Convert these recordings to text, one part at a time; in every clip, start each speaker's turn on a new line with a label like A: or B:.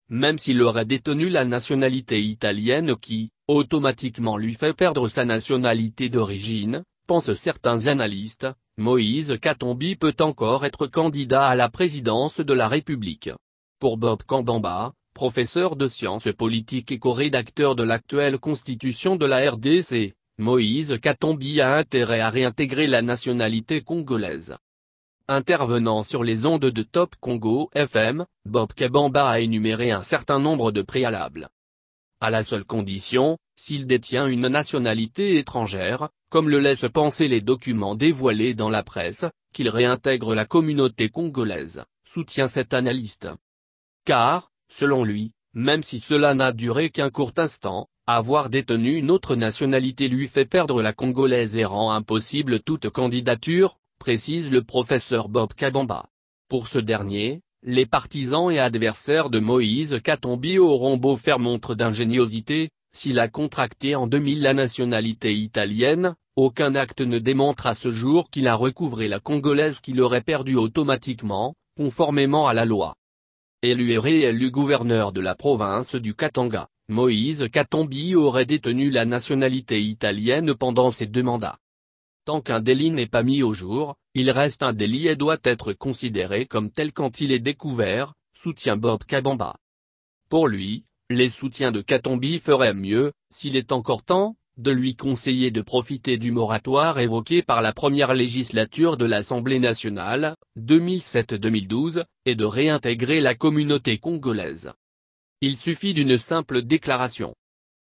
A: même s'il aurait détenu la nationalité italienne qui, automatiquement lui fait perdre sa nationalité d'origine, pensent certains analystes, Moïse Katumbi peut encore être candidat à la présidence de la République. Pour Bob Kabamba, professeur de sciences politiques et co-rédacteur de l'actuelle constitution de la RDC, Moïse Katumbi a intérêt à réintégrer la nationalité congolaise. Intervenant sur les ondes de Top Congo FM, Bob Kabamba a énuméré un certain nombre de préalables. À la seule condition, s'il détient une nationalité étrangère, comme le laissent penser les documents dévoilés dans la presse, qu'il réintègre la communauté congolaise, soutient cet analyste. Car, selon lui, même si cela n'a duré qu'un court instant, avoir détenu une autre nationalité lui fait perdre la congolaise et rend impossible toute candidature, précise le professeur Bob Kabamba. Pour ce dernier, les partisans et adversaires de Moïse Katumbi auront beau faire montre d'ingéniosité, s'il a contracté en 2000 la nationalité italienne, aucun acte ne démontre à ce jour qu'il a recouvré la congolaise qu'il aurait perdue automatiquement, conformément à la loi. Élu et réélu gouverneur de la province du Katanga, Moïse Katumbi aurait détenu la nationalité italienne pendant ses 2 mandats. Tant qu'un délit n'est pas mis au jour, il reste un délit et doit être considéré comme tel quand il est découvert, soutient Bob Kabamba. Pour lui, les soutiens de Katumbi feraient mieux, s'il est encore temps, de lui conseiller de profiter du moratoire évoqué par la première législature de l'Assemblée nationale, 2007-2012, et de réintégrer la communauté congolaise. Il suffit d'une simple déclaration.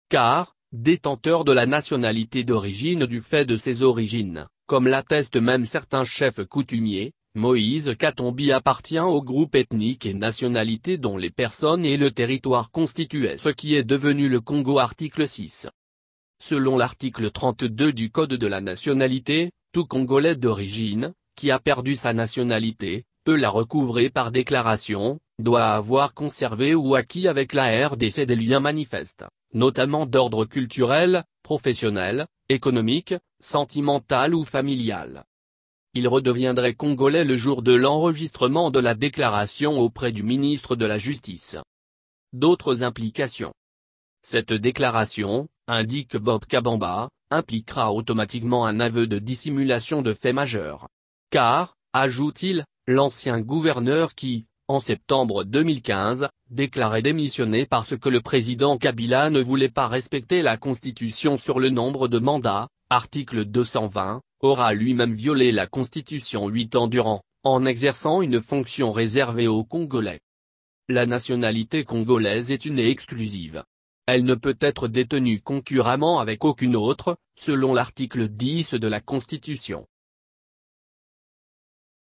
A: Car, détenteur de la nationalité d'origine du fait de ses origines, comme l'attestent même certains chefs coutumiers, Moïse Katumbi appartient au groupe ethnique et nationalité dont les personnes et le territoire constituaient ce qui est devenu le Congo article 6. Selon l'article 32 du Code de la nationalité, tout Congolais d'origine, qui a perdu sa nationalité, peut la recouvrer par déclaration, doit avoir conservé ou acquis avec la RDC des liens manifestes, notamment d'ordre culturel, professionnel, économique, sentimental ou familial. Il redeviendrait congolais le jour de l'enregistrement de la déclaration auprès du ministre de la Justice. D'autres implications. Cette déclaration, indique Bob Kabamba, impliquera automatiquement un aveu de dissimulation de faits majeurs. Car, ajoute-t-il, l'ancien gouverneur qui, en septembre 2015, déclarait démissionner parce que le président Kabila ne voulait pas respecter la Constitution sur le nombre de mandats, article 220, aura lui-même violé la Constitution 8 ans durant, en exerçant une fonction réservée aux Congolais. La nationalité congolaise est une et exclusive. Elle ne peut être détenue concurremment avec aucune autre, selon l'article 10 de la Constitution.